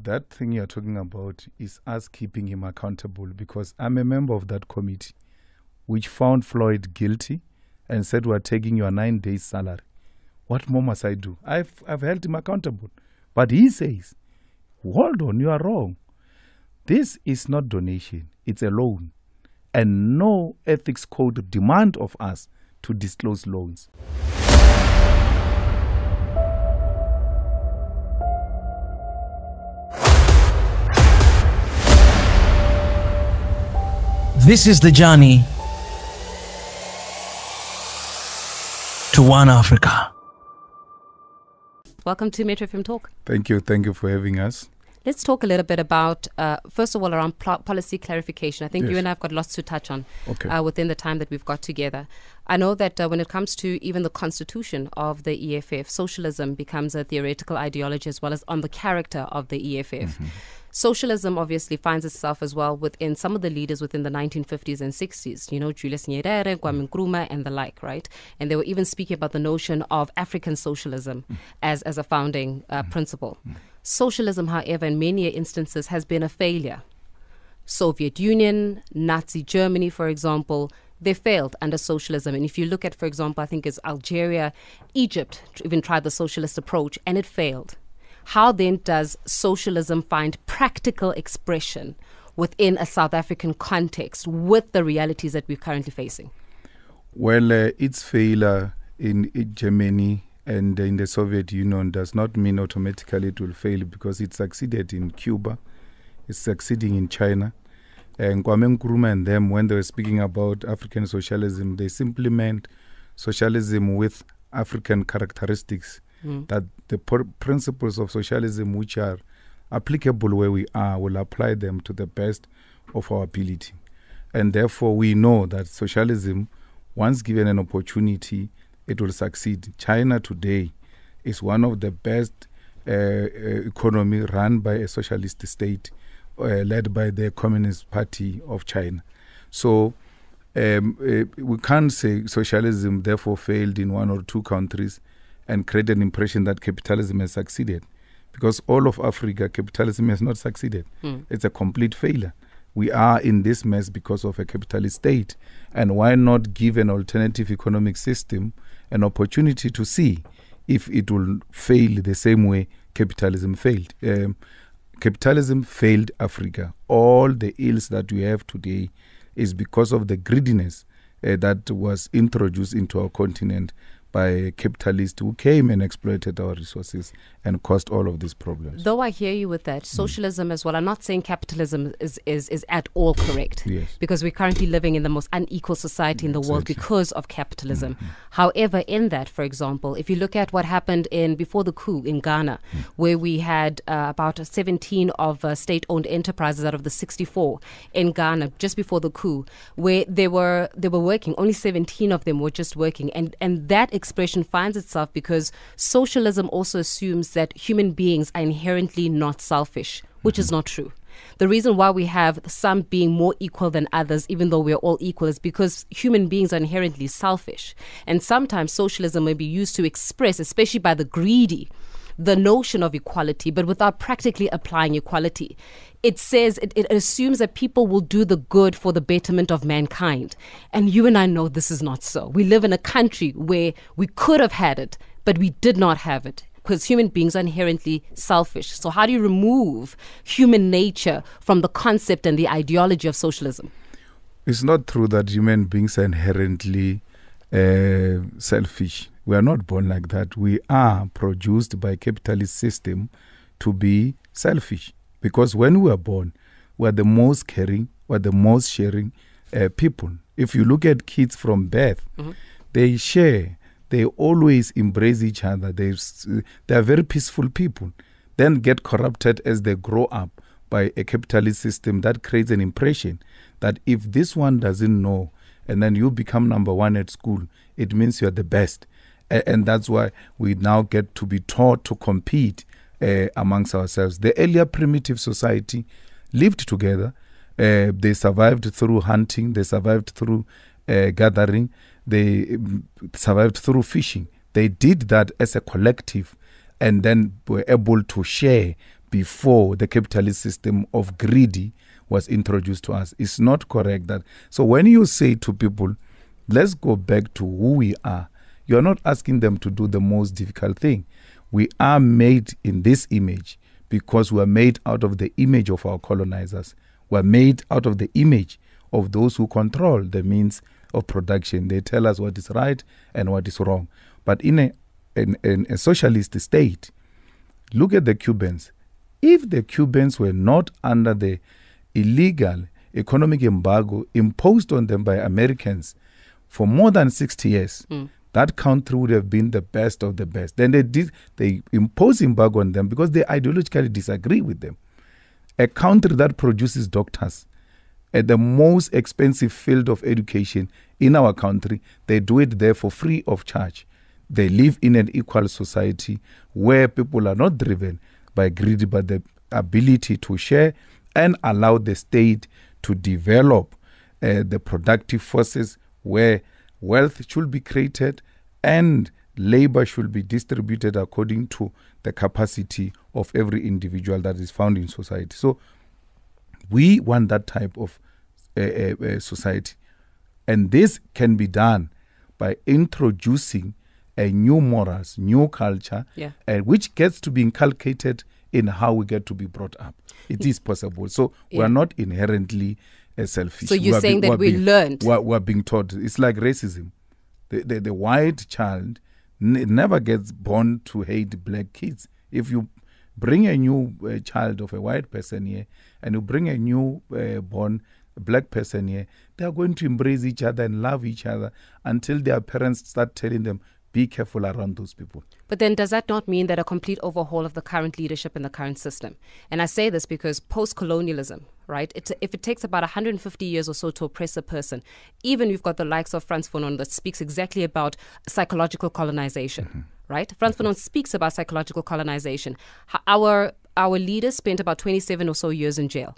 that thing you're talking about is us keeping him accountable, because I'm a member of that committee which found Floyd guilty and said, we're taking your 9 days salary. What more must I do? I've held him accountable. But he says, hold on, you are wrong. This is not donation, it's a loan. And no ethics code demand of us to disclose loans. This is the journey to One Africa. Welcome to Metro FM Talk. Thank you for having us. Let's talk a little bit about, first of all, around policy clarification. I think Yes. you and I have got lots to touch on Okay. within the time that we've got together. I know that when it comes to even the constitution of the EFF, socialism becomes a theoretical ideology as well as on the character of the EFF. Mm-hmm. Socialism obviously finds itself as well within some of the leaders within the 1950s and 60s, you know, Julius Malema, Kwame Nkrumah and the like, right? And they were even speaking about the notion of African socialism as a founding principle. Socialism, however, in many instances has been a failure. Soviet Union, Nazi Germany, for example, they failed under socialism. And if you look at, for example, I think it's Algeria, Egypt even tried the socialist approach and it failed. How then does socialism find practical expression within a South African context with the realities that we're currently facing? Well, its failure in Germany and in the Soviet Union does not mean automatically it will fail, because it succeeded in Cuba, it's succeeding in China. And Kwame Nkrumah and them, when they were speaking about African socialism, they simply meant socialism with African characteristics. That the principles of socialism which are applicable where we are will apply them to the best of our ability. And therefore we know that socialism, once given an opportunity, it will succeed. China today is one of the best economy run by a socialist state led by the Communist Party of China. So we can't say socialism therefore failed in one or two countries and create an impression that capitalism has succeeded. Because all of Africa, capitalism has not succeeded. It's a complete failure. We are in this mess because of a capitalist state. And why not give an alternative economic system an opportunity to see if it will fail the same way capitalism failed? Capitalism failed Africa. All the ills that we have today is because of the greediness that was introduced into our continent by capitalists who came and exploited our resources and caused all of these problems. Though I hear you with that, socialism as well, I'm not saying capitalism is at all correct. Yes. Because we're currently living in the most unequal society in the world because of capitalism. However, in that, for example, if you look at what happened before the coup in Ghana, where we had about 17 of state-owned enterprises out of the 64 in Ghana just before the coup, where they were working, only 17 of them were just working. And that expression finds itself because socialism also assumes that human beings are inherently not selfish, which is not true. The reason why we have some being more equal than others, even though we're all equal, is because human beings are inherently selfish. And sometimes socialism may be used to express, especially by the greedy, the notion of equality, but without practically applying equality. It says, it assumes that people will do the good for the betterment of mankind. And you and I know this is not so. We live in a country where we could have had it, but we did not have it, because human beings are inherently selfish. So how do you remove human nature from the concept and the ideology of socialism? It's not true that human beings are inherently selfish. We are not born like that. We are produced by a capitalist system to be selfish. Because when we are born, we are the most caring, we are the most sharing people. If you look at kids from birth, they share. They always embrace each other. They are very peaceful people. Then get corrupted as they grow up by a capitalist system that creates an impression that if this one doesn't know and then you become number one at school, it means you are the best. And that's why we now get to be taught to compete amongst ourselves. The earlier primitive society lived together. They survived through hunting. They survived through gathering. They survived through fishing. They did that as a collective and then were able to share before the capitalist system of greedy was introduced to us. It's not correct that. So when you say to people, let's go back to who we are, you're not asking them to do the most difficult thing. We are made in this image because we are made out of the image of our colonizers. We are made out of the image of those who control the means of production. They tell us what is right and what is wrong. But in a socialist state, look at the Cubans. If the Cubans were not under the illegal economic embargo imposed on them by Americans for more than 60 years, that country would have been the best of the best. Then they imposed embargo on them because they ideologically disagree with them. A country that produces doctors at the most expensive field of education in our country, they do it there for free of charge. They live in an equal society where people are not driven by greed, but the ability to share and allow the state to develop the productive forces where wealth should be created and labor should be distributed according to the capacity of every individual that is found in society. So we want that type of society. And this can be done by introducing a new morals, new culture, which gets to be inculcated in how we get to be brought up. It is possible. So we are not inherently selfish. So you're saying that we learned. We're being taught. It's like racism. The white child never gets born to hate black kids. If you bring a new child of a white person here and you bring a new born black person here, they are going to embrace each other and love each other until their parents start telling them, be careful around those people. But then does that not mean that a complete overhaul of the current leadership in the current system? And I say this because post-colonialism, right, if it takes about 150 years or so to oppress a person, even we've got the likes of Frantz Fanon that speaks exactly about psychological colonization, right? Frantz Fanon speaks about psychological colonization. Our leaders spent about 27 or so years in jail.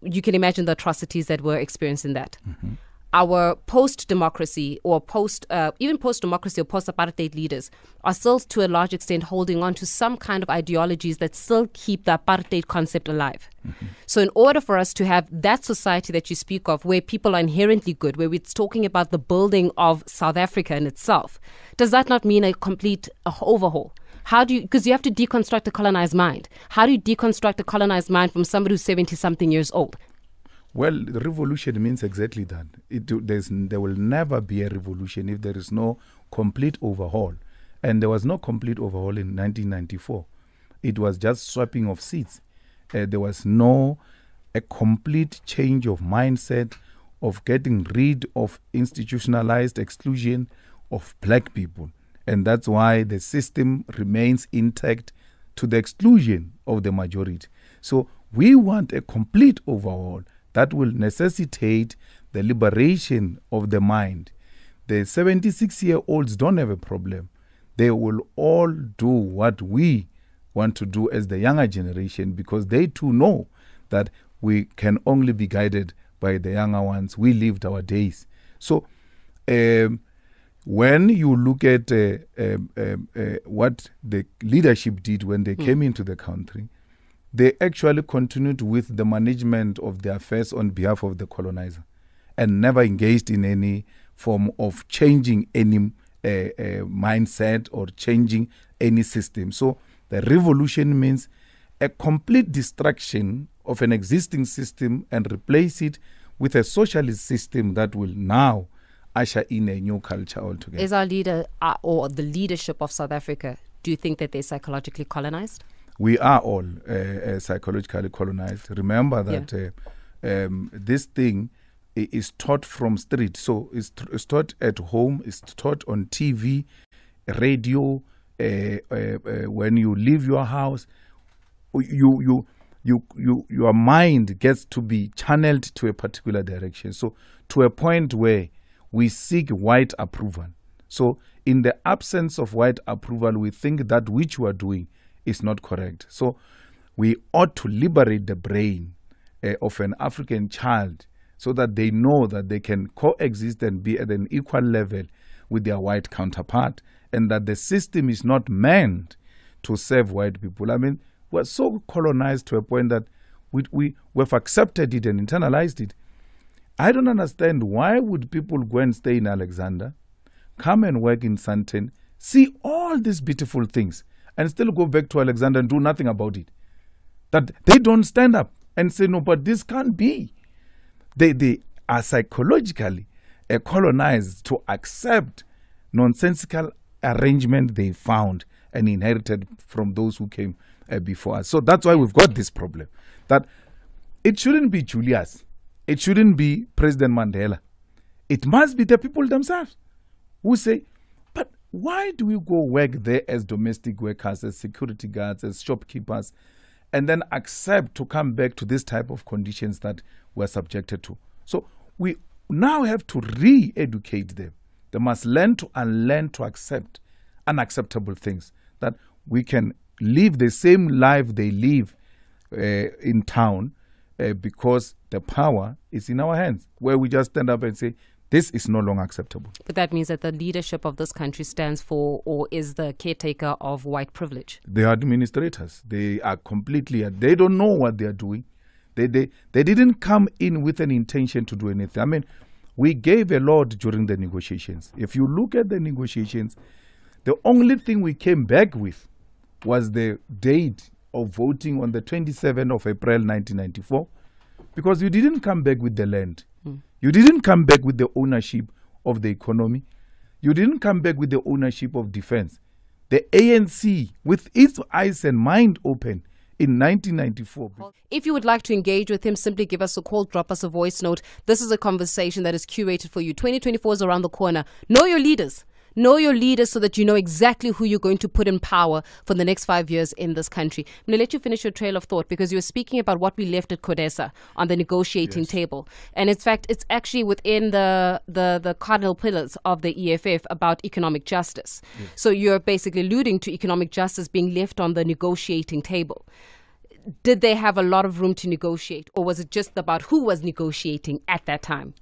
You can imagine the atrocities that were experienced in that. Our post-democracy or even post-democracy or post-apartheid leaders are still to a large extent holding on to some kind of ideologies that still keep the apartheid concept alive. So in order for us to have that society that you speak of where people are inherently good, where we're talking about the building of South Africa in itself, does that not mean a complete overhaul? How do you, because you have to deconstruct a colonized mind. How do you deconstruct a colonized mind from somebody who's 70-something years old? Well, the revolution means exactly that. There will never be a revolution if there is no complete overhaul. And there was no complete overhaul in 1994. It was just swapping of seats. There was a complete change of mindset, of getting rid of institutionalized exclusion of black people. And that's why the system remains intact to the exclusion of the majority. So we want a complete overhaul that will necessitate the liberation of the mind. The 76-year-olds don't have a problem. They will all do what we want to do as the younger generation because they too know that we can only be guided by the younger ones. We lived our days. So when you look at what the leadership did when they came into the country, they actually continued with the management of their affairs on behalf of the colonizer and never engaged in any form of changing any mindset or changing any system. So the revolution means a complete destruction of an existing system and replace it with a socialist system that will now usher in a new culture altogether. Is our leader or the leadership of South Africa, do you think that they're psychologically colonized? We are all psychologically colonized. Remember that this thing is taught from street. So it's taught at home, it's taught on TV, radio, when you leave your house, your mind gets to be channeled to a particular direction. So to a point where we seek white approval. So in the absence of white approval, we think that which we are doing is not correct. So we ought to liberate the brain of an African child so that they know that they can coexist and be at an equal level with their white counterpart, and that the system is not meant to serve white people. I mean, we're so colonized to a point that we've accepted it and internalized it. I don't understand why would people go and stay in Alexander, come and work in Sandton, see all these beautiful things, and still go back to Alexander and do nothing about it. That they don't stand up and say, no, but this can't be. They are psychologically colonized to accept nonsensical arrangement they found and inherited from those who came before us. So that's why we've got this problem. That it shouldn't be Julius. It shouldn't be President Mandela. It must be the people themselves who say, but why do we go work there as domestic workers, as security guards, as shopkeepers, and then accept to come back to this type of conditions that we're subjected to? So we now have to re-educate them. They must learn to unlearn to accept unacceptable things, that we can live the same life they live in town because the power is in our hands, where we just stand up and say, this is no longer acceptable. But that means that the leadership of this country stands for or is the caretaker of white privilege. They are administrators. They are completely, they don't know what they are doing. They didn't come in with an intention to do anything. I mean, we gave a lot during the negotiations. If you look at the negotiations, the only thing we came back with was the date of voting on the 27th of April 1994, because you didn't come back with the land. You didn't come back with the ownership of the economy. You didn't come back with the ownership of defense. The ANC, with its eyes and mind open, in 1994. If you would like to engage with him, simply give us a call, drop us a voice note. This is a conversation that is curated for you. 2024 is around the corner. Know your leaders. Know your leaders so that you know exactly who you're going to put in power for the next 5 years in this country. I'm going to let you finish your trail of thought, because you were speaking about what we left at CODESA on the negotiating table. And in fact, it's actually within the cardinal pillars of the EFF about economic justice. So you're basically alluding to economic justice being left on the negotiating table. Did they have a lot of room to negotiate, or was it just about who was negotiating at that time?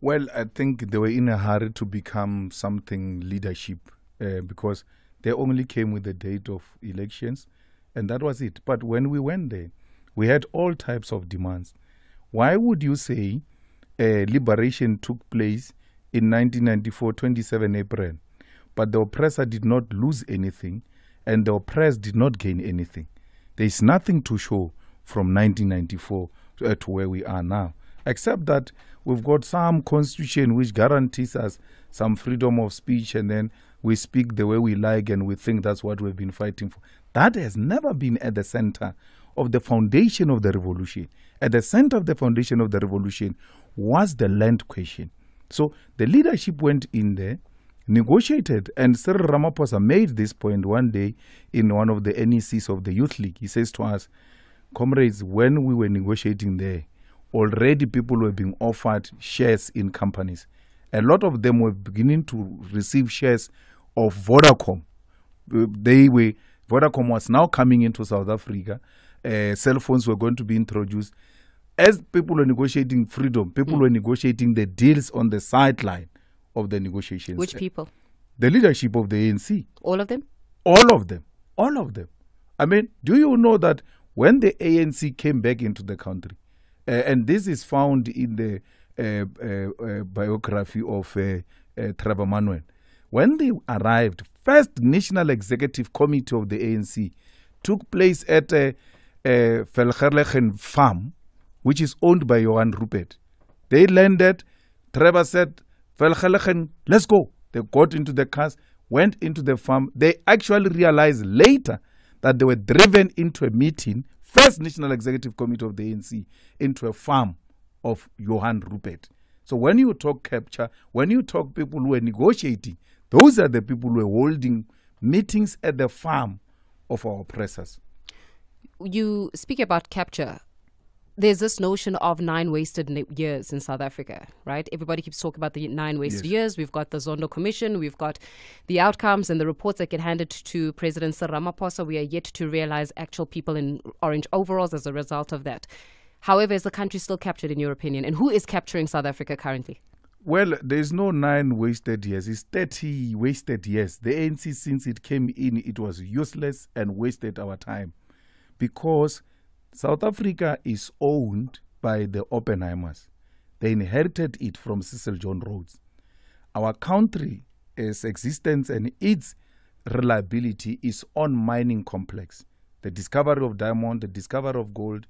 Well, I think they were in a hurry to become something leadership because they only came with the date of elections, and that was it. But when we went there, we had all types of demands. Why would you say liberation took place in 1994, 27 April, but the oppressor did not lose anything and the oppressed did not gain anything? There is nothing to show from 1994 to where we are now, except that we've got some constitution which guarantees us some freedom of speech, and then we speak the way we like and we think that's what we've been fighting for. That has never been at the center of the foundation of the revolution. At the center of the foundation of the revolution was the land question. So the leadership went in there, negotiated, and Cyril Ramaphosa made this point one day in one of the NECs of the Youth League. He says to us, comrades, when we were negotiating there, already people were being offered shares in companies. A lot of them were beginning to receive shares of Vodacom. Vodacom was now coming into South Africa. Cell phones were going to be introduced. As people were negotiating freedom, people were negotiating the deals on the sideline of the negotiations. Which people? The leadership of the ANC. All of them? All of them. All of them. I mean, do you know that when the ANC came back into the country, and this is found in the biography of Trevor Manuel, when they arrived, first National Executive Committee of the ANC took place at Velgerlegen Farm, which is owned by Johan Rupert. They landed. Trevor said, Velgerlegen, let's go. They got into the cars, went into the farm. They actually realized later that they were driven into a meeting, first National Executive Committee of the ANC, into a farm of Johan Rupert. So when you talk capture, when you talk people who are negotiating, those are the people who are holding meetings at the farm of our oppressors. You speak about capture. There's this notion of 9 wasted years in South Africa, right? Everybody keeps talking about the 9 wasted years. We've got the Zondo Commission. We've got the outcomes and the reports that get handed to President Cyril Ramaphosa. We are yet to realize actual people in orange overalls as a result of that. However, is the country still captured, in your opinion? And who is capturing South Africa currently? Well, there's no 9 wasted years. It's 30 wasted years. The ANC, since it came in, it was useless and wasted our time. because South Africa is owned by the Oppenheimers. They inherited it from Cecil John Rhodes. Our country's existence and its reliability is on mining complex. The discovery of diamond, the discovery of gold,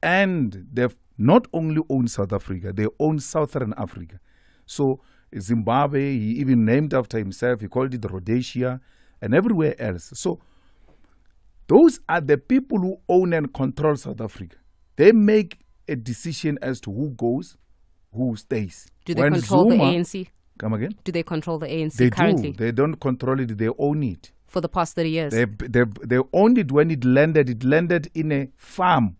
and they've not only owned South Africa, they own Southern Africa. So Zimbabwe, he even named after himself, he called it Rhodesia, and everywhere else. So those are the people who own and control South Africa. They make a decision as to who goes, who stays. Do they control the ANC? Come again? Do they control the ANC they currently? Do. They don't control it, they own it. For the past 30 years? They owned it when it landed. It landed in a farm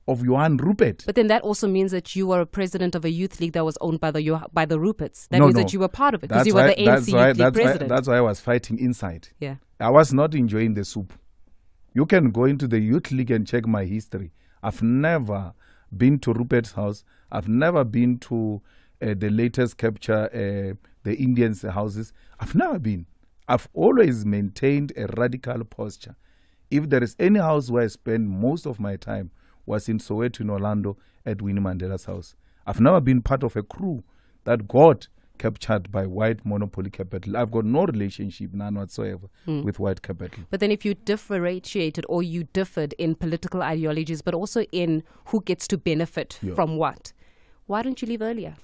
of Johan Rupert. But then that also means that you were a president of a youth league that was owned by the Ruperts. That means that you were part of it because you were the ANC youth league president. That's why I was fighting inside. Yeah. I was not enjoying the soup. You can go into the youth league and check my history. I've never been to Rupert's house. I've never been to the latest capture, the Indians' houses. I've never been. I've always maintained a radical posture. If there is any house where I spend most of my time was in Soweto in Orlando at Winnie Mandela's house. I've never been part of a crew that got captured by white monopoly capital. I've got no relationship, none whatsoever, with white capital. But then if you differentiated or you differed in political ideologies, but also in who gets to benefit from what, why didn't you leave earlier?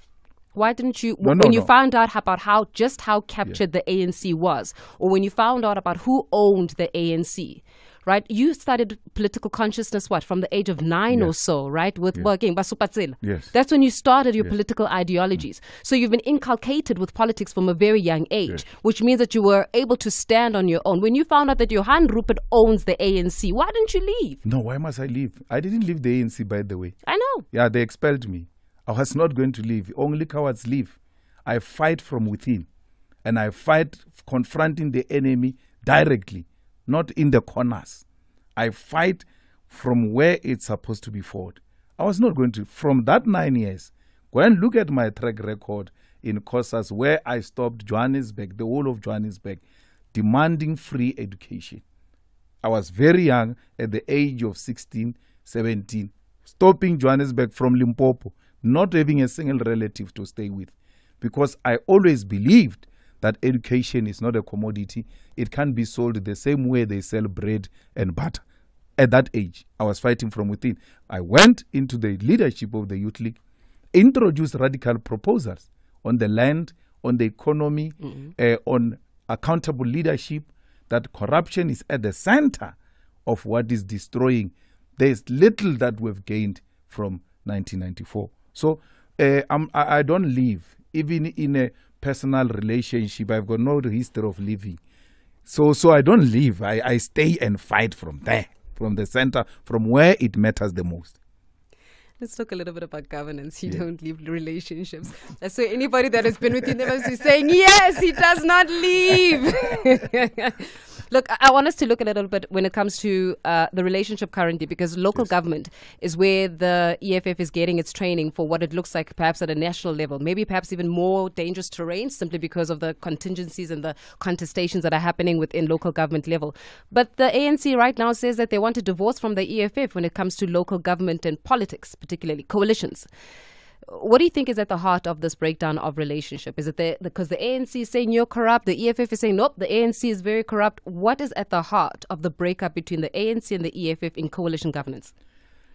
Why didn't you, when you found out about how captured the ANC was, or when you found out about who owned the ANC, right? You started political consciousness, from the age of 9 or so, right? With working Basupatsela. Yes. That's when you started your political ideologies. So you've been inculcated with politics from a very young age, which means that you were able to stand on your own. When you found out that Johan Rupert owns the ANC, why didn't you leave? No, why must I leave? I didn't leave the ANC, by the way. I know. Yeah, they expelled me. I was not going to leave. Only cowards leave. I fight from within. And I fight confronting the enemy directly, not in the corners. I fight from where it's supposed to be fought. I was not going to. From that 9 years, go and look at my track record in COSAS where I stopped Johannesburg, the whole of Johannesburg, demanding free education. I was very young at the age of 16, 17, stopping Johannesburg from Limpopo, not having a single relative to stay with, because I always believed that education is not a commodity. It can be sold the same way they sell bread and butter. At that age, I was fighting from within. I went into the leadership of the Youth League, introduced radical proposals on the land, on the economy, on accountable leadership, that corruption is at the center of what is destroying. There's little that we've gained from 1994. So I don't live, even in a personal relationship. I've got no history of living. So I don't leave. I stay and fight from there, from the center, from where it matters the most. Let's talk a little bit about governance. You don't leave relationships. So anybody that has been with you never is saying, yes, he does not leave. Look, I want us to look a little bit when it comes to the relationship currently, because local government is where the EFF is getting its training for what it looks like perhaps at a national level, maybe perhaps even more dangerous terrain simply because of the contingencies and the contestations that are happening within local government level. But the ANC right now says that they want to divorce from the EFF when it comes to local government and politics, particularly coalitions. What do you think is at the heart of this breakdown of relationship? Is it because the ANC is saying you're corrupt, the EFF is saying nope, the ANC is very corrupt? What is at the heart of the breakup between the ANC and the EFF in coalition governance?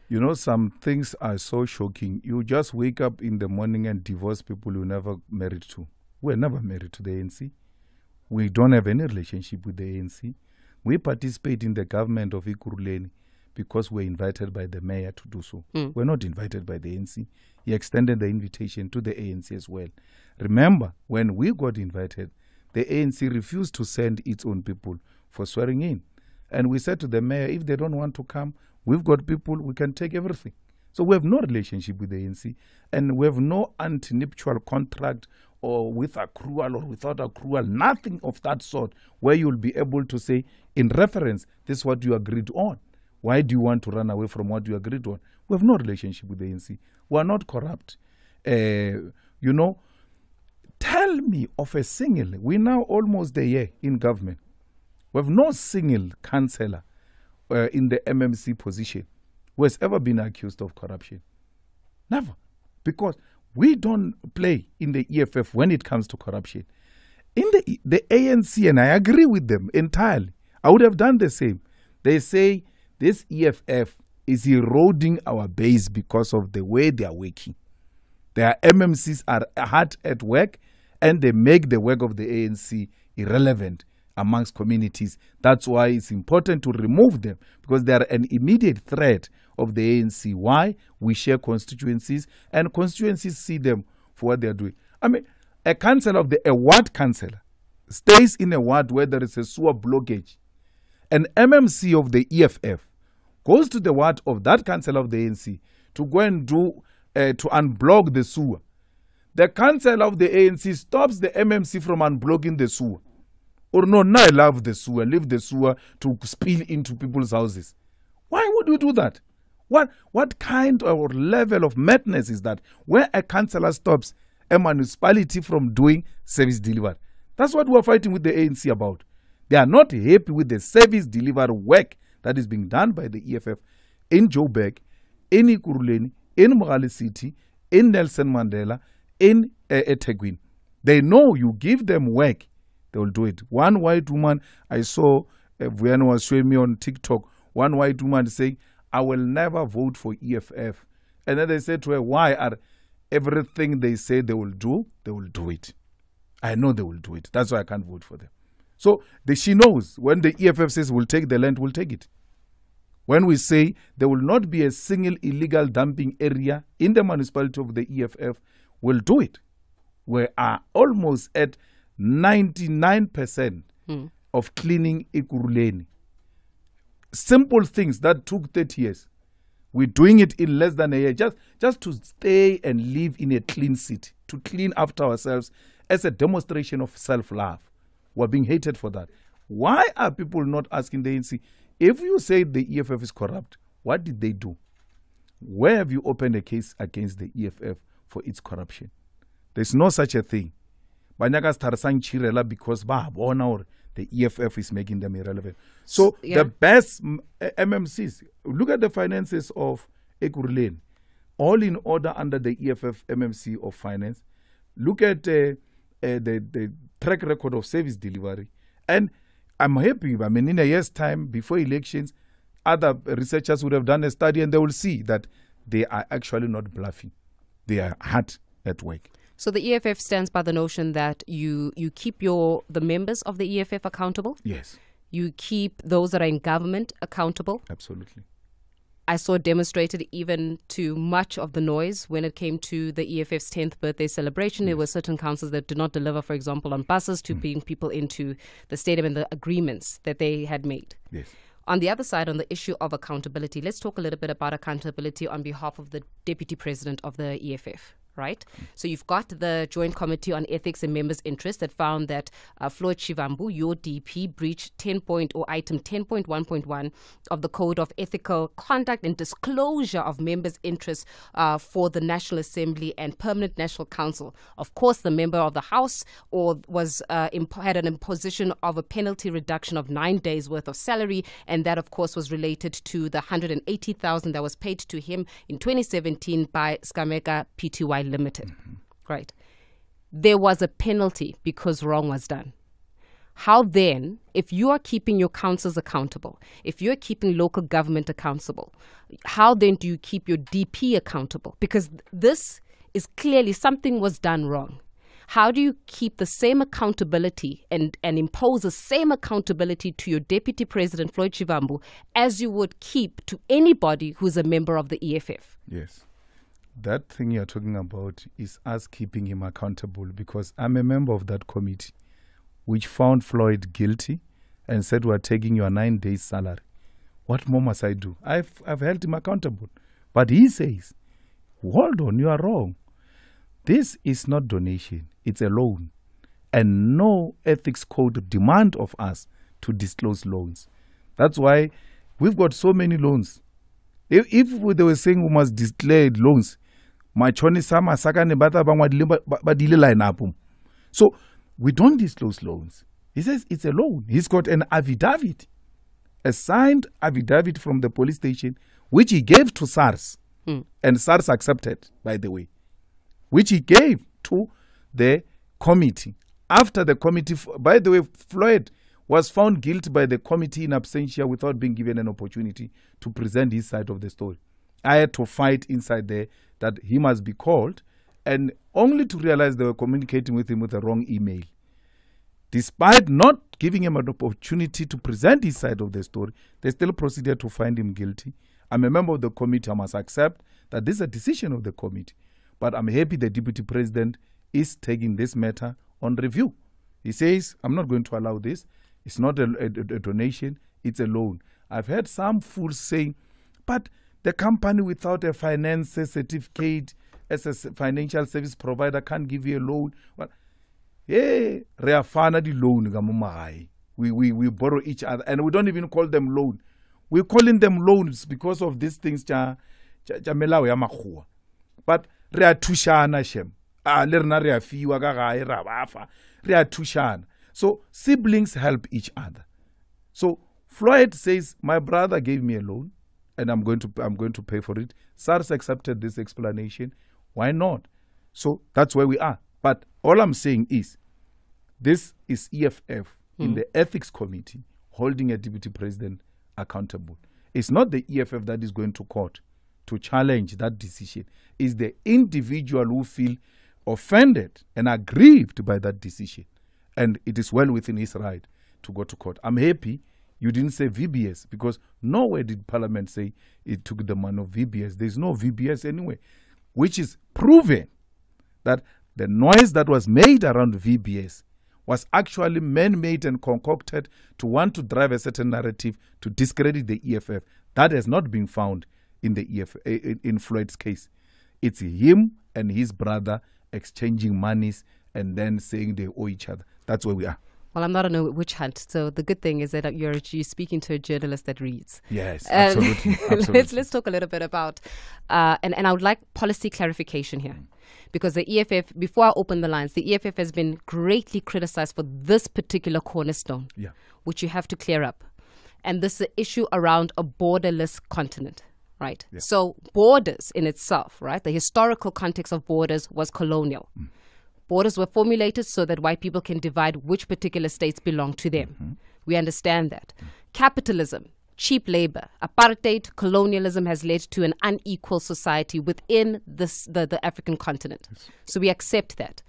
You know, some things are so shocking. You just wake up in the morning and divorce people you never married to. We're never married to the ANC. We don't have any relationship with the ANC. We participate in the government of Ikuruleni because we're invited by the mayor to do so. We're not invited by the ANC. He extended the invitation to the ANC as well. Remember, when we got invited, the ANC refused to send its own people for swearing in. And we said to the mayor, if they don't want to come, we've got people, we can take everything. So we have no relationship with the ANC, and we have no anti-nuptial contract or with accrual or without accrual, nothing of that sort, where you'll be able to say, in reference, this is what you agreed on. Why do you want to run away from what you agreed on? We have no relationship with the ANC. We are not corrupt. You know, tell me of a single, we're now almost a year in government. We have no single councillor in the MMC position who has ever been accused of corruption. Never. Because we don't play in the EFF when it comes to corruption. In the ANC, and I agree with them entirely, I would have done the same. They say this EFF is eroding our base because of the way they are working. Their MMCs are hard at work and they make the work of the ANC irrelevant amongst communities. That's why it's important to remove them, because they are an immediate threat of the ANC. Why? We share constituencies and constituencies see them for what they are doing. I mean, a ward councillor stays in a ward where there is a sewer blockage. An MMC of the EFF goes to the ward of that councillor of the ANC to go and do to unblock the sewer. The councillor of the ANC stops the MMC from unblocking the sewer. Or no, I love the sewer, leave the sewer to spill into people's houses. Why would you do that? What kind or level of madness is that? Where a councillor stops a municipality from doing service delivery. That's what we're fighting with the ANC about. They are not happy with the service delivery work that is being done by the EFF in Joburg, in Ekurhuleni, in Mogale City, in Nelson Mandela, in eThekwini. They know you give them work, they will do it. One white woman, I saw, Vianney was showing me on TikTok, one white woman saying, I will never vote for EFF. And then they said to her, why? Are everything they say they will do it. I know they will do it. That's why I can't vote for them. So she knows when the EFF says we'll take the land, we'll take it. When we say there will not be a single illegal dumping area in the municipality of the EFF, we'll do it. We are almost at 99% of cleaning Ekurhuleni. Simple things that took 30 years. We're doing it in less than a year, just to stay and live in a clean city, to clean after ourselves as a demonstration of self-love. We're being hated for that. Why are people not asking the ANC, if you say the EFF is corrupt, what did they do? Where have you opened a case against the EFF for its corruption? There's no such a thing. Because the EFF is making them irrelevant. So the best MMCs, look at the finances of Ekurhuleni, all in order under the EFF MMC of finance. Look at the track record of service delivery. And I'm happy, I mean, in a year's time, before elections, other researchers would have done a study and they will see that they are actually not bluffing. They are hard at work. So the EFF stands by the notion that you keep the members of the EFF accountable? Yes. You keep those that are in government accountable? Absolutely. I saw demonstrated even to much of the noise when it came to the EFF's 10th birthday celebration. Yes. There were certain councils that did not deliver, for example, on buses to bring people into the stadium and the agreements that they had made. Yes. On the other side, on the issue of accountability, let's talk a little bit about accountability on behalf of the Deputy President of the EFF. Right? So you've got the Joint Committee on Ethics and Members' Interest that found that Floyd Shivambu, your DP, breached item 10.1.1 of the Code of Ethical Conduct and Disclosure of Members' Interests for the National Assembly and Permanent National Council. Of course, the member of the House had an imposition of a penalty reduction of 9 days' worth of salary, and that, of course, was related to the 180,000 that was paid to him in 2017 by Skameka Pty Limited. Right. There was a penalty because wrong was done. How then, if you are keeping your councils accountable, if you're keeping local government accountable, how then do you keep your DP accountable? Because this is clearly something was done wrong. How do you keep the same accountability and impose the same accountability to your Deputy President, Floyd Shivambu, as you would keep to anybody who's a member of the EFF? Yes. That thing you're talking about is us keeping him accountable, because I'm a member of that committee which found Floyd guilty and said, we're taking your 9 days salary. What more must I do? I've held him accountable. But he says, hold on, you are wrong. This is not donation, it's a loan. And no ethics code demand of us to disclose loans. That's why we've got so many loans. If they were saying we must declare loans, so we don't disclose loans. He says it's a loan. He's got an affidavit a signed affidavit from the police station, which he gave to SARS, and SARS accepted, by the way, which he gave to the committee. After the committee, by the way, Floyd was found guilty by the committee in absentia without being given an opportunity to present his side of the story. I had to fight inside there that he must be called, and only to realize they were communicating with him with the wrong email. Despite not giving him an opportunity to present his side of the story, they still proceeded to find him guilty. I'm a member of the committee. I must accept that this is a decision of the committee. But I'm happy the deputy president is taking this matter on review. He says, I'm not going to allow this. It's not a donation, it's a loan. I've heard some fools saying, but the company without a finance certificate as a financial service provider can't give you a loan. Well, yeah, we borrow each other, and we don't even call them loan. We're calling them loans because of these things. But so siblings help each other. So Floyd says, my brother gave me a loan, and I'm going to pay for it. SARS accepted this explanation. Why not? So that's where we are. But all I'm saying is, this is EFF in the ethics committee holding a deputy president accountable. It's not the EFF that is going to court to challenge that decision. It's the individual who feel offended and aggrieved by that decision. And it is well within his right to go to court. I'm happy you didn't say VBS, because nowhere did Parliament say it took the money of VBS. There's no VBS anyway, which is proven that the noise that was made around VBS was actually man-made and concocted to want to drive a certain narrative to discredit the EFF. That has not been found in the EFF, in Floyd's case. It's him and his brother exchanging monies and then saying they owe each other. That's where we are. Well, I'm not on a witch hunt, so the good thing is that you're speaking to a journalist that reads. Yes, absolutely. Absolutely. Let's talk a little bit about, and I would like policy clarification here. Because the EFF, before I open the lines, the EFF has been greatly criticized for this particular cornerstone, which you have to clear up. And this is the issue around a borderless continent, right? Yeah. So borders in itself, right? The historical context of borders was colonial. Borders were formulated so that white people can divide which particular states belong to them. We understand that. Capitalism, cheap labor, apartheid, colonialism has led to an unequal society within the African continent. So we accept that.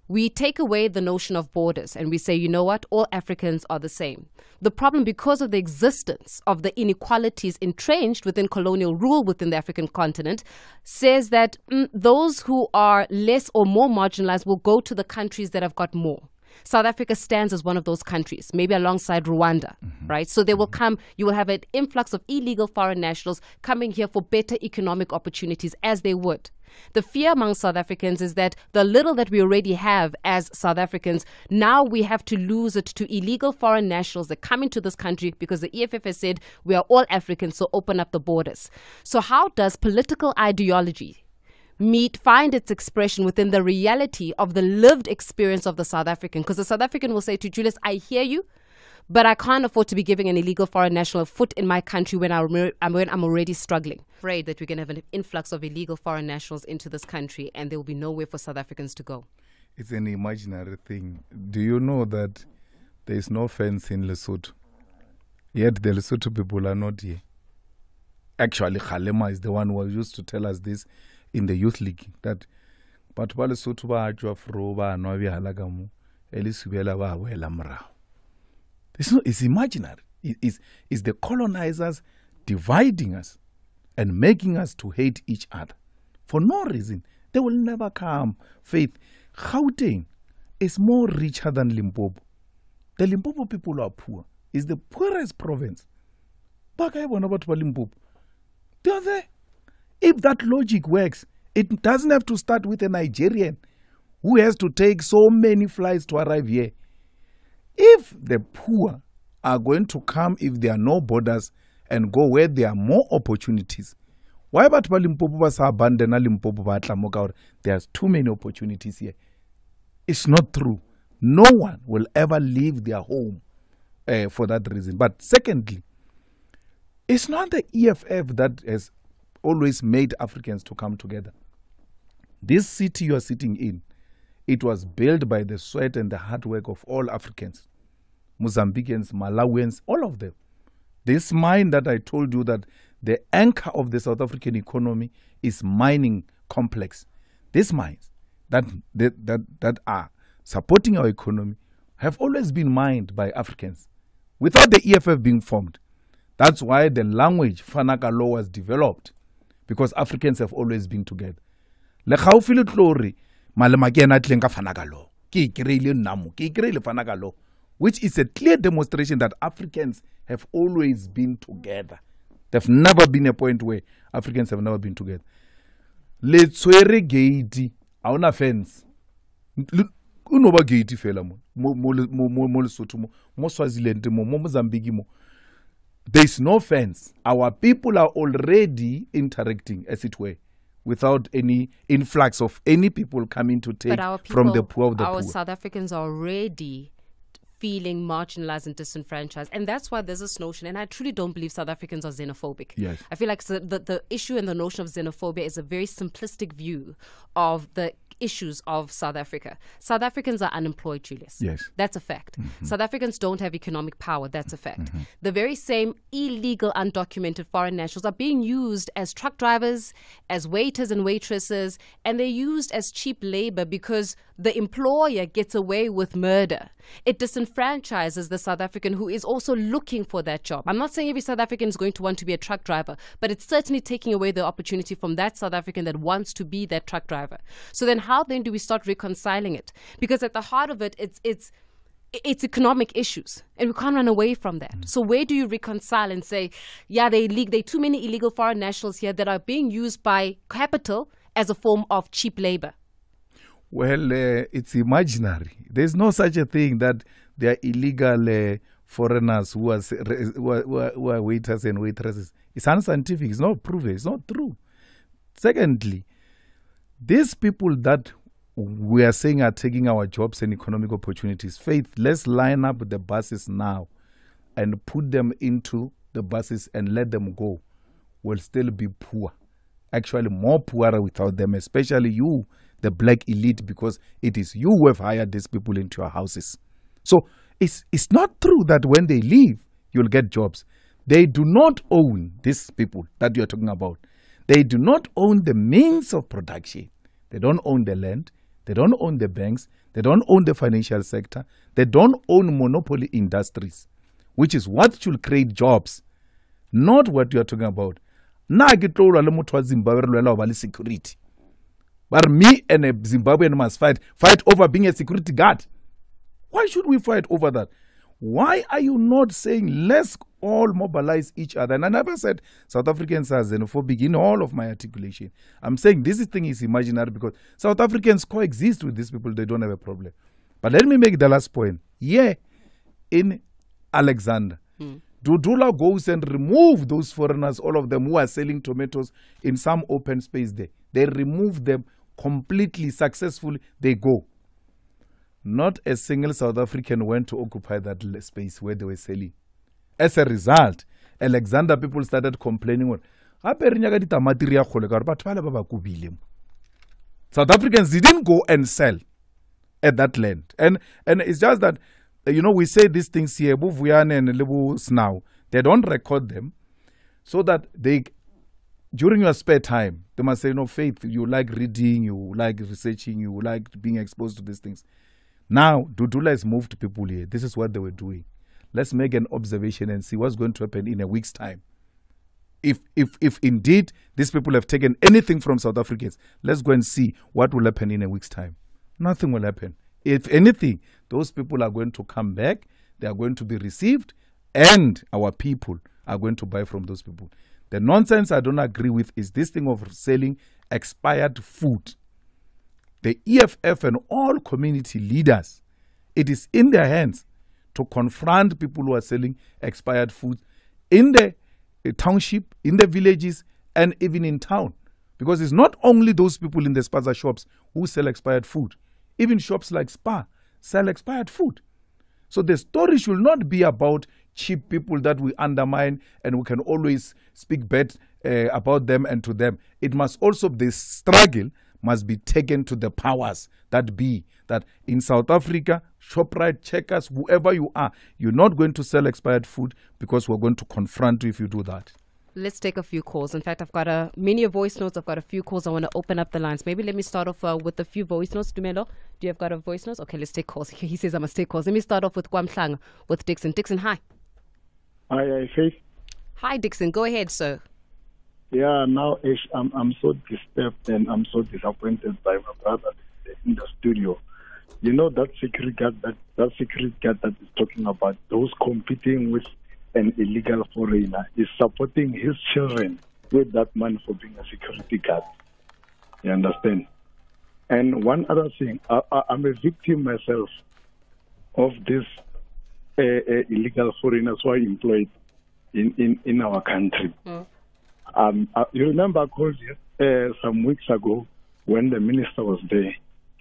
We take away the notion of borders and we say, you know what, all Africans are the same. The problem, because of the existence of the inequalities entrenched within colonial rule within the African continent, says that those who are less or more marginalized will go to the countries that have got more. South Africa stands as one of those countries, maybe alongside Rwanda, right? So there will come, you will have an influx of illegal foreign nationals coming here for better economic opportunities, as they would. The fear among South Africans is that the little that we already have as South Africans, now we have to lose it to illegal foreign nationals that come into this country because the EFF has said we are all Africans, so open up the borders. So how does political ideology find its expression within the reality of the lived experience of the South African? Because the South African will say to Julius, I hear you, but I can't afford to be giving an illegal foreign national a foot in my country when I'm already struggling. Afraid that we're going to have an influx of illegal foreign nationals into this country and there will be nowhere for South Africans to go. It's an imaginary thing. Do you know that there is no fence in Lesotho? Yet the Lesotho people are not here. Actually, Kgalema is the one who used to tell us this in the youth league, that but Lesotho ba ajwa fro ba no bi halagamu elisubela ba wela mra. It's imaginary. It's the colonizers dividing us and making us to hate each other for no reason. They will never come. Faith, Gauteng is more richer than Limpopo. The Limpopo people are poor. It's the poorest province. Baka yabona batho ba Limpopo. They are there. If that logic works, it doesn't have to start with a Nigerian who has to take so many flights to arrive here. If the poor are going to come, if there are no borders, and go where there are more opportunities, why about Limpopo was abandoned? Limpopo there's too many opportunities here. It's not true. No one will ever leave their home for that reason. But secondly, It's not the EFF that has always made Africans to come together. This city you are sitting in, it was built by the sweat and the hard work of all Africans, Mozambicans, Malawians, all of them. This mine that I told you that the anchor of the South African economy is mining complex. These mines that are supporting our economy have always been mined by Africans without the EFF being formed. That's why the language Fanaka law was developed, because Africans have always been together. Le khaufi le tlore Malema ke ena tlenga Fanaka law. Ke ikreile namo, ke ikreile Fanaka law, which is a clear demonstration that Africans have always been together. There've never been a point where Africans have never been together. Le tswere gate auna fence. Unoba gate fela mo Lesotho mo Swaziland mo Mozambique mo. There's no fence. Our people are already interacting, as it were, without any influx of any people coming to take from the poor of the poor. Our South Africans are already feeling marginalized and disenfranchised. And that's why there's this notion, and I truly don't believe South Africans are xenophobic. Yes. I feel like the issue and the notion of xenophobia is a very simplistic view of the issues of South Africa. South Africans are unemployed, Julius. Yes. That's a fact. South Africans don't have economic power. That's a fact. The very same illegal, undocumented foreign nationals are being used as truck drivers, as waiters and waitresses, and they're used as cheap labor because the employer gets away with murder. It disenfranchises the South African who is also looking for that job. I'm not saying every South African is going to want to be a truck driver, but it's certainly taking away the opportunity from that South African that wants to be that truck driver. So then how then do we start reconciling it? Because at the heart of it, it's economic issues, and we can't run away from that. So where do you reconcile and say, yeah, there are too many illegal foreign nationals here that are being used by capital as a form of cheap labor? Well, it's imaginary. There's no such a thing that there are illegal foreigners who are waiters and waitresses. It's unscientific. It's not proven. It's not true. Secondly, these people that we are saying are taking our jobs and economic opportunities, Faith, let's line up the buses now and put them into the buses and let them go. Will still be poor. Actually, more poorer without them, especially you, the black elite, because it is you who have hired these people into your houses. So it's not true that when they leave, you'll get jobs. They do not own these people that you're talking about. They do not own the means of production. They don't own the land. They don't own the banks. They don't own the financial sector. They don't own monopoly industries, which is what should create jobs, not what you're talking about. Na ke tlo le motho wa Zimbabwe re lwela ba le security. But me and a Zimbabwean must fight over being a security guard. Why should we fight over that? Why are you not saying let's all mobilize each other? And I never said South Africans are xenophobic in all of my articulation. I'm saying this thing is imaginary because South Africans coexist with these people. They don't have a problem. But let me make the last point. Yeah, in Alexander, Dudula goes and remove those foreigners, all of them who are selling tomatoes in some open space there. They remove them completely successfully. They go. Not a single South African went to occupy that space where they were selling. As a result, Alexander people started complaining. South Africans didn't go and sell at that land. And it's just that, we say these things here, now. They don't record them so that during your spare time, they must say, Faith, you like reading, you like researching, you like being exposed to these things. Now, Dudula has moved people here. This is what they were doing. Let's make an observation and see what's going to happen in a week's time. If indeed these people have taken anything from South Africans, let's go and see what will happen in a week's time. Nothing will happen. If anything, those people are going to come back, they are going to be received, and our people are going to buy from those people. The nonsense I don't agree with is this thing of selling expired food. The EFF and all community leaders, it is in their hands to confront people who are selling expired food in the township, in the villages, and even in town. Because it's not only those people in the spaza shops who sell expired food. Even shops like Spa sell expired food. So the story should not be about cheap people that we undermine and we can always speak bad about them and to them. It must also, the struggle must be taken to the powers that be. That in South Africa, ShopRite, Checkers, whoever you are, you're not going to sell expired food because we're going to confront you if you do that. Let's take a few calls. In fact, I've got many voice notes. I've got a few calls. I want to open up the lines. Maybe let me start off with a few voice notes. Dumelo, do you have got a voice notes? Okay, let's take calls. He says I must take calls. Let me start off with Kwamhlanga with Dixon. Dixon, hi. Hi, Faith. Hi, Dixon. Go ahead, sir. Yeah, now I'm so disturbed and I'm so disappointed by my brother in the studio. You know that security guard that is talking about those competing with an illegal foreigner is supporting his children with that money for being a security guard. You understand? And one other thing, I'm a victim myself of this illegal foreigners who are employed in our country. You remember I called you some weeks ago when the minister was there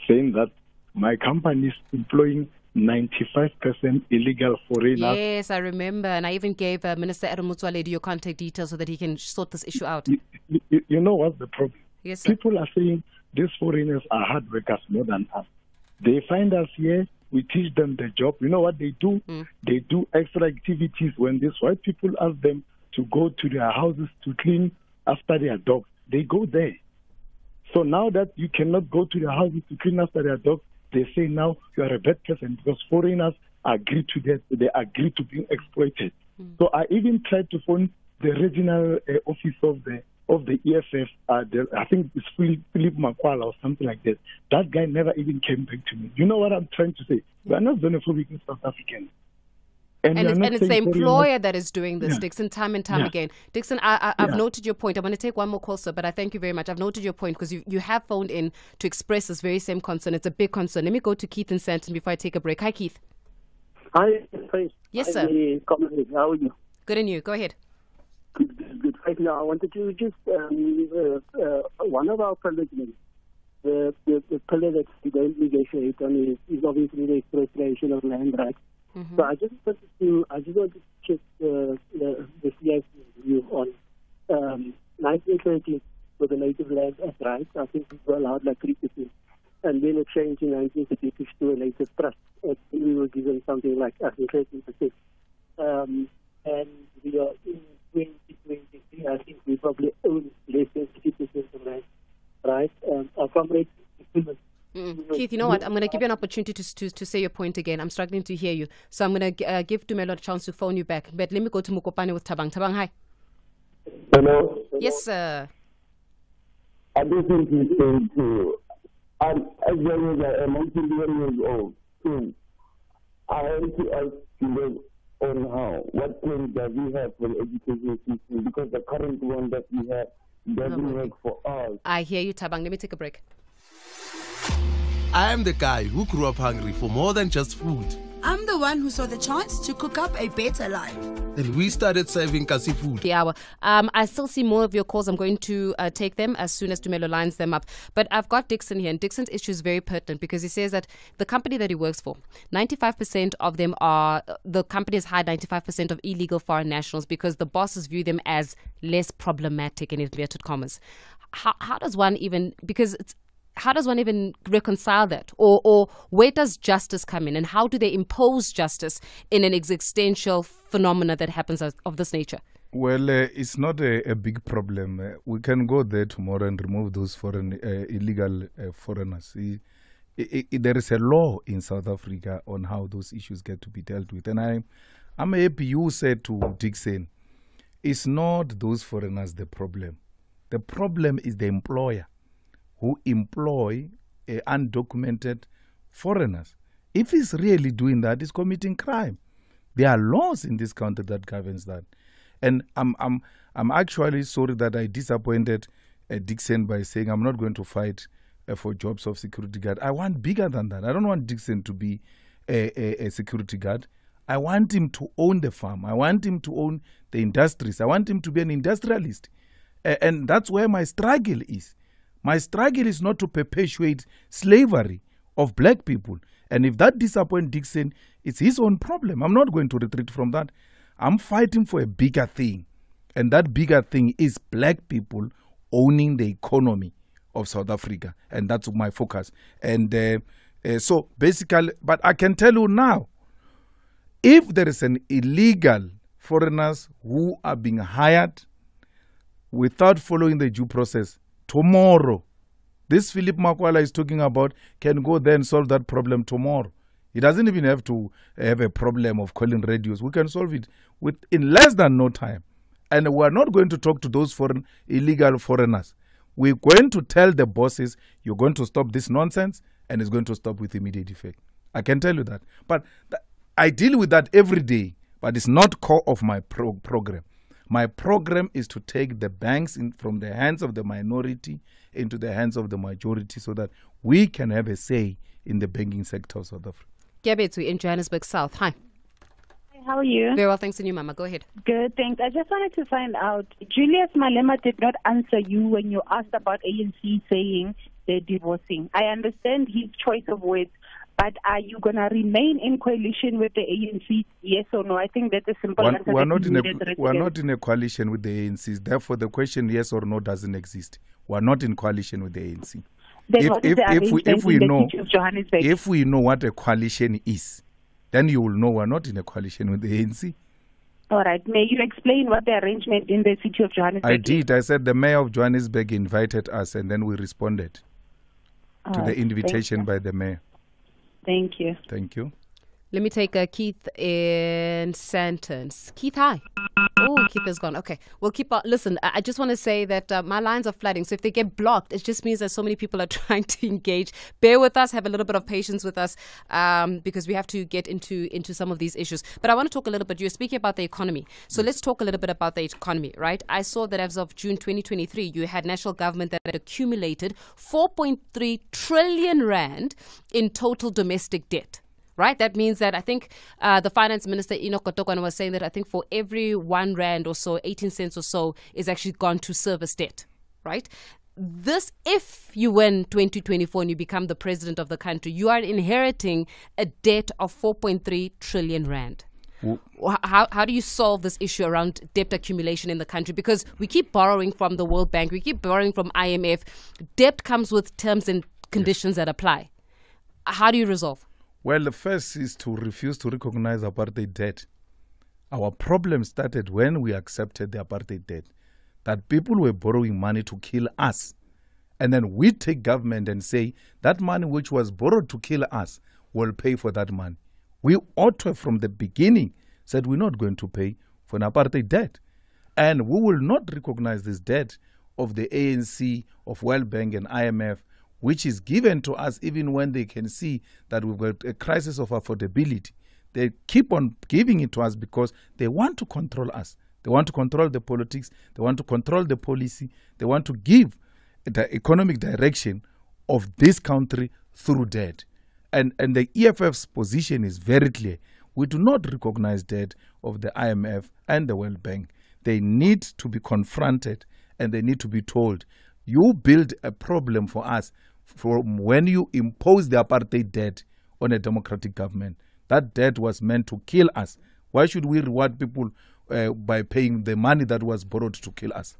saying that my company is employing 95% illegal foreigners. Yes, I remember. And I even gave Minister Adam Mutsualedi your contact details so that he can sort this issue out. You know what's the problem? Yes, sir. People are saying these foreigners are hard workers more than us. They find us here, we teach them the job. You know what they do? They do extra activities when these white people ask them to go to their houses to clean after their dogs. They go there. So now that you cannot go to their houses to clean after their dogs, they say now you are a bad person because foreigners agree to that. They agree to being exploited. So I even tried to phone the regional office of the EFF. I think it's Philip Makwala or something like that. That guy never even came back to me. You know what I'm trying to say? We are not xenophobic in South Africans. And it's the employer that is doing this, Dixon, time and time again. Dixon, I've noted your point. I'm going to take one more call, sir, but I thank you very much. I've noted your point because you have phoned in to express this very same concern. It's a big concern. Let me go to Keith in Sandton before I take a break. Hi, Keith. Hi. Yes, sir. How are you? Good, and you? Go ahead. Good. Right now, I wanted to just, one of our colleagues, the pillar that we don't negotiate on is obviously the expropriation of land rights. So I just wanted to check the CIC's view on 1930 for the native land as rights. I think we were allowed like 3%, and then it changed in 1936 to a native trust. We were given something like 13%. And we are in 2023. I think we probably own less than 50% of land, right? Our comrades. Keith, you know what? I'm going to give you an opportunity to say your point again. I'm struggling to hear you. So I'm going to give Dumelo a chance to phone you back. But let me go to Mukopane with Tabang. Tabang, hi. Hello? Yes, sir. I just think he's saying to I'm as young as I am, I'm 21 years old. So I have to ask you on how, what plan does we have for the education system? Because the current one that we have doesn't work for us. I hear you, Tabang. Let me take a break. I am the guy who grew up hungry for more than just food. I'm the one who saw the chance to cook up a better life. Then we started serving Kasi food. The hour. I still see more of your calls. I'm going to take them as soon as Dumelo lines them up. But I've got Dixon here, and Dixon's issue is very pertinent because he says that the company that he works for, 95% of them are, the company has hired 95% of illegal foreign nationals because the bosses view them as less problematic in inverted commas. How does one even, because it's, how does one even reconcile that? Or where does justice come in? And how do they impose justice in an existential phenomena that happens of this nature? Well, it's not a big problem. We can go there tomorrow and remove those foreign illegal foreigners. There is a law in South Africa on how those issues get to be dealt with. And I'm happy you said to Dixon, it's not those foreigners the problem. The problem is the employer who employ undocumented foreigners. If he's really doing that, he's committing crime. There are laws in this country that governs that. And I'm actually sorry that I disappointed Dixon by saying I'm not going to fight for jobs of security guard. I want bigger than that. I don't want Dixon to be a security guard. I want him to own the farm. I want him to own the industries. I want him to be an industrialist. And that's where my struggle is. My struggle is not to perpetuate slavery of black people. And if that disappoints Dixon, it's his own problem. I'm not going to retreat from that. I'm fighting for a bigger thing. And that bigger thing is black people owning the economy of South Africa. And that's my focus. And so basically, but I can tell you now, if there is an illegal foreigners who are being hired without following the due process, tomorrow, this Philip Makwala is talking about can go there and solve that problem tomorrow. He doesn't even have to have a problem of calling radios. We can solve it in less than no time. And we're not going to talk to those illegal foreigners. We're going to tell the bosses, you're going to stop this nonsense, and it's going to stop with immediate effect. I can tell you that. But I deal with that every day, but it's not core of my program. My program is to take the banks from the hands of the minority into the hands of the majority so that we can have a say in the banking sector of South Africa. Gebethu in Johannesburg South. Hi. How are you? Very well, thanks to you, Mama. Go ahead. Good, thanks. I just wanted to find out, Julius Malema did not answer you when you asked about ANC saying they're divorcing. I understand his choice of words, but are you going to remain in coalition with the ANC, yes or no? I think that's a simple answer. We're not in a coalition with the ANC. Therefore, the question yes or no doesn't exist. We're not in coalition with the ANC. If we know what a coalition is, then you will know we're not in a coalition with the ANC. All right. May you explain what the arrangement in the city of Johannesburg I did. I said the mayor of Johannesburg invited us and then we responded to the invitation by the mayor. Thank you. Thank you. Let me take Keith in Santons. Keith, hi. Oh, Keith is gone. Okay, we'll keep on. Listen, I just want to say that my lines are flooding. So if they get blocked, it just means that so many people are trying to engage. Bear with us. Have a little bit of patience with us because we have to get into some of these issues. But I want to talk a little bit. You're speaking about the economy. So let's talk a little bit about the economy, right? I saw that as of June 2023, you had national government that had accumulated 4.3 trillion rand in total domestic debt. Right, that means that I think the finance minister Enoch Kotokwana was saying that I think for every 1 rand or so, 18 cents or so is actually gone to service debt. Right, this if you win 2024 and you become the president of the country, you are inheriting a debt of 4.3 trillion rand. How do you solve this issue around debt accumulation in the country? Because we keep borrowing from the World Bank, we keep borrowing from IMF. Debt comes with terms and conditions that apply. How do you resolve? Well, the first is to refuse to recognize apartheid debt. Our problem started when we accepted the apartheid debt, that people were borrowing money to kill us. And then we take government and say that money which was borrowed to kill us will pay for that money. We ought to have from the beginning said we're not going to pay for an apartheid debt. And we will not recognize this debt of the ANC, of World Bank and IMF, which is given to us even when they can see that we've got a crisis of affordability. They keep on giving it to us because they want to control us. They want to control the politics. They want to control the policy. They want to give the economic direction of this country through debt. And the EFF's position is very clear. We do not recognize debt of the IMF and the World Bank. They need to be confronted and they need to be told, you build a problem for us from when you impose the apartheid debt on a democratic government. That debt was meant to kill us. Why should we reward people by paying the money that was borrowed to kill us?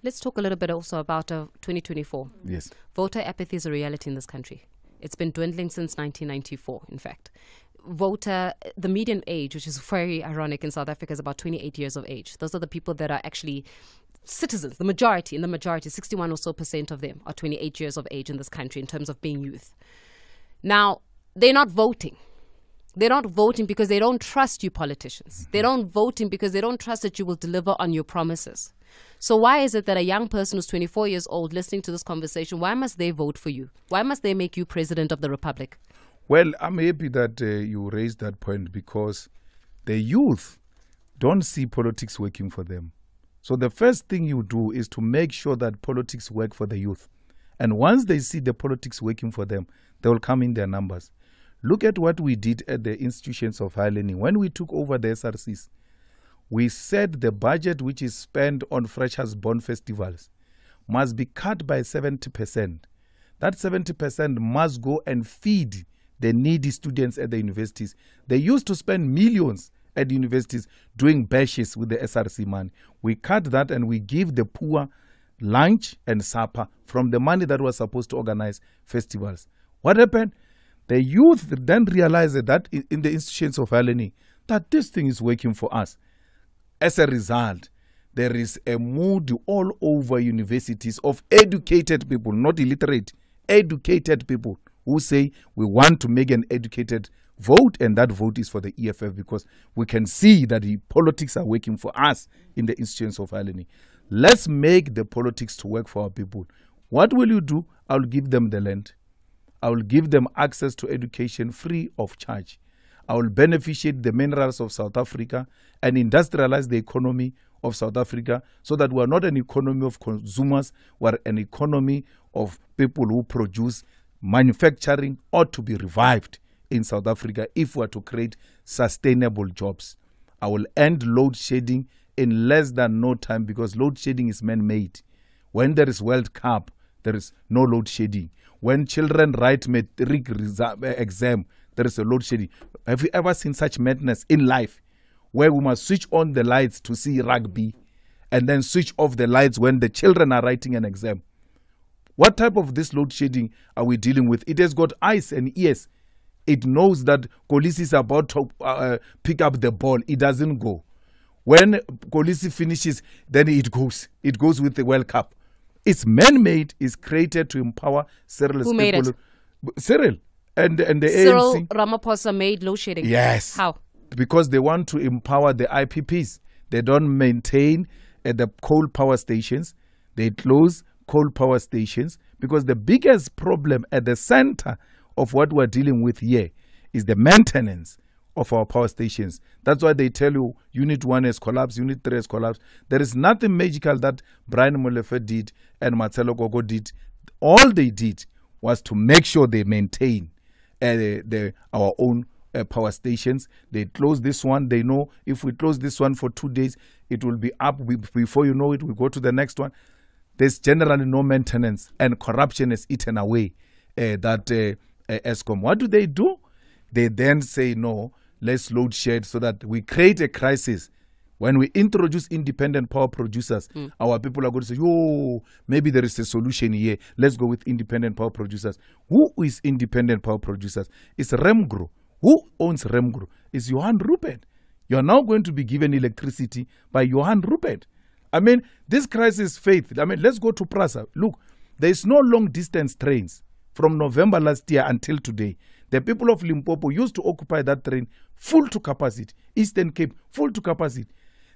Let's talk a little bit also about 2024. Yes. Voter apathy is a reality in this country. It's been dwindling since 1994, in fact. The median age, which is very ironic in South Africa, is about 28 years of age. Those are the people that are actually citizens, the majority, 61 or so % of them are 28 years of age in this country in terms of being youth. Now, they're not voting. They're not voting because they don't trust you politicians. They don't voting because they don't trust that you will deliver on your promises. So why is it that a young person who's 24 years old listening to this conversation, why must they vote for you? Why must they make you president of the republic? Well, I'm happy that you raised that point because the youth don't see politics working for them. So the first thing you do is to make sure that politics work for the youth. And once they see the politics working for them, they will come in their numbers. Look at what we did at the institutions of higher learning. When we took over the SRCs, we said the budget which is spent on Freshers Born festivals must be cut by 70%. That 70% must go and feed the needy students at the universities. They used to spend millions at universities doing bashes with the SRC money. We cut that and we give the poor lunch and supper from the money that was supposed to organize festivals. What happened? The youth then realized that in the institutions of learning, that this thing is working for us. As a result, there is a mood all over universities of educated people, not illiterate, educated people who say we want to make an educated vote, and that vote is for the EFF because we can see that the politics are working for us in the institutions of learning. Let's make the politics to work for our people. What will you do? I'll give them the land. I will give them access to education free of charge. I will beneficiate the minerals of South Africa and industrialize the economy of South Africa so that we are not an economy of consumers, we are an economy of people who produce. Manufacturing ought to be revived in South Africa if we are to create sustainable jobs. I will end load shedding in less than no time because load shedding is man-made. When there is World Cup, there is no load shedding. When children write matric exam, there is a load shedding. Have you ever seen such madness in life where we must switch on the lights to see rugby and then switch off the lights when the children are writing an exam? What type of this load shedding are we dealing with? It has got eyes and ears. It knows that Kolisi is about to pick up the ball. It doesn't go. When Kolisi finishes, then it goes. It goes with the World Cup. It's man-made. It's created to empower Cyril's Who made people. Cyril and the Cyril ANC. Ramaphosa made load shedding. Yes. How? Because they want to empower the IPPs. They don't maintain the coal power stations. They close coal power stations because the biggest problem at the center of what we're dealing with here is the maintenance of our power stations. That's why they tell you Unit 1 has collapsed, Unit 3 has collapsed. There is nothing magical that Brian Molefe did and Marcelo Gogo did. All they did was to make sure they maintain our own power stations. They close this one. They know if we close this one for 2 days, it will be up. Before you know it, we go to the next one. There's generally no maintenance, and corruption is eaten away that ESCOM. What do? They then say, no, let's load shed so that we create a crisis. When we introduce independent power producers, our people are going to say, oh, maybe there is a solution here. Let's go with independent power producers. Who is independent power producers? It's Remgro. Who owns Remgro? It's Johan Rupert. You are now going to be given electricity by Johan Rupert. I mean, this crisis faith. I mean, let's go to Prasa. Look, there is no long distance trains from November last year until today. The people of Limpopo used to occupy that train full to capacity. Eastern Cape, full to capacity.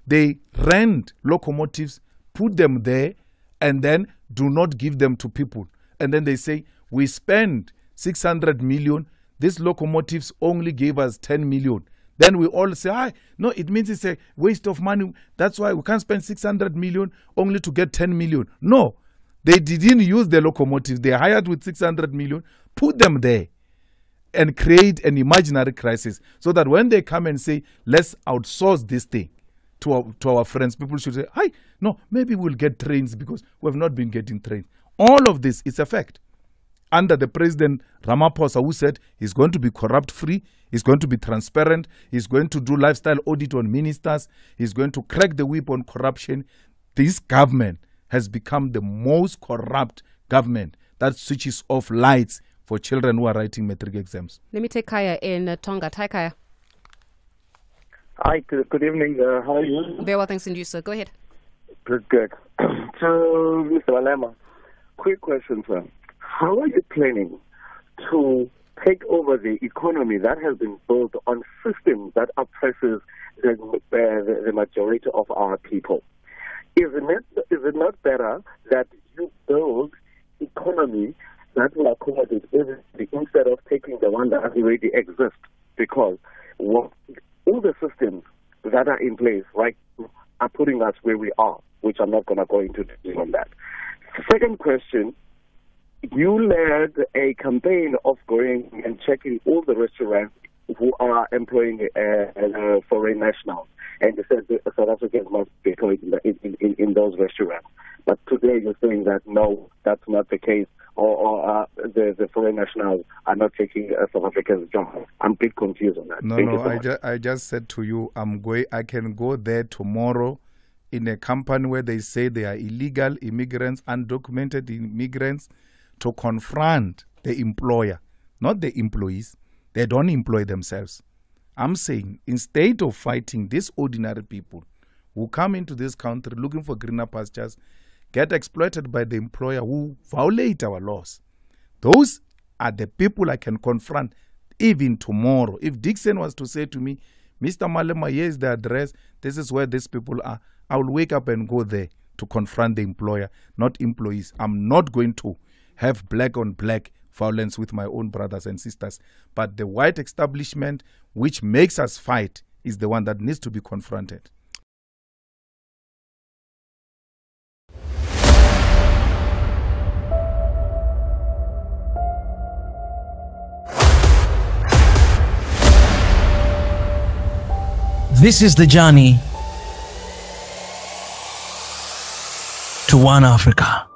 They rent locomotives, put them there, and then do not give them to people. And then they say, we spend 600 million. These locomotives only gave us 10 million. Then we all say, no, it means it's a waste of money. That's why we can't spend 600 million only to get 10 million. No, they didn't use the locomotives. They hired with 600 million, put them there, and create an imaginary crisis so that when they come and say, let's outsource this thing to our friends, people should say, no, maybe we'll get trains because we have not been getting trains. All of this is a fact. Under the President Ramaphosa, who said he's going to be corrupt-free, he's going to be transparent, he's going to do lifestyle audit on ministers, he's going to crack the whip on corruption. This government has become the most corrupt government that switches off lights for children who are writing matric exams. Let me take Kaya in Tonga. Hi, Kaya. Hi, good evening. How are you? Very well, thanks, and you, sir. Go ahead. Good. So, Mr. Malema, quick question, sir. How are you planning to take over the economy that has been built on systems that oppresses the majority of our people? Is it not better that you build economy that will accommodate everybody instead of taking the one that already exists? Because all the systems that are in place right are putting us where we are, which I'm not going to go into detail on that. Second question. You led a campaign of going and checking all the restaurants who are employing foreign nationals, and you said that South Africans must be employed in those restaurants. But today you're saying that no, that's not the case. or the foreign nationals are not taking South Africa's job? I'm a bit confused on that. No, I just said to you, I can go there tomorrow in a company where they say they are illegal immigrants, undocumented immigrants, to confront the employer, not the employees. They don't employ themselves. I'm saying, instead of fighting these ordinary people who come into this country looking for greener pastures, get exploited by the employer who violate our laws, those are the people I can confront even tomorrow. If Dixon was to say to me, Mr. Malema, here is the address, this is where these people are, I will wake up and go there to confront the employer, not employees. I'm not going to have black on black violence with my own brothers and sisters. But the white establishment, which makes us fight, is the one that needs to be confronted. This is the journey to One Africa.